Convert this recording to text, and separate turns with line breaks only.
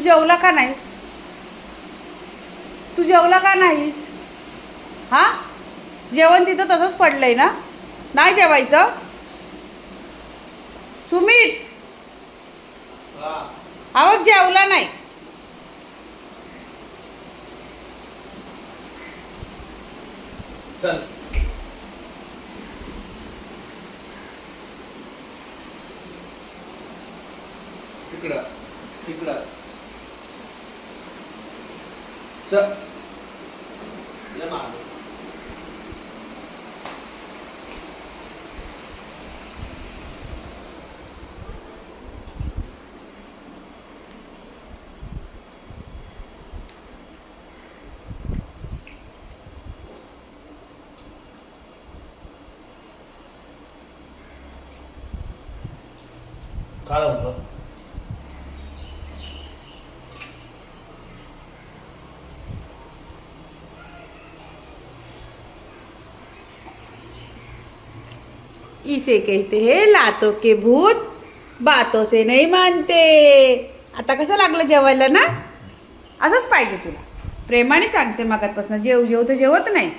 जेवला का नाहीस? तू जेवला का नाहीस? हां, जेवण तिथं तसंच पडलंय ना? नाही जेवायचं? सुमित, अहो जेवला नाही.
चल तिकडं तिकडं चल ये मागं. काय होतं?
इसे कहते हैं लातों के भूत, बातों से नहीं मानते. आता कसं लागलं जेवायला ना? असंच पाहिजे तुला. प्रेमाने सांगते मागातपासून, जेव जेव तर जेवत नाही.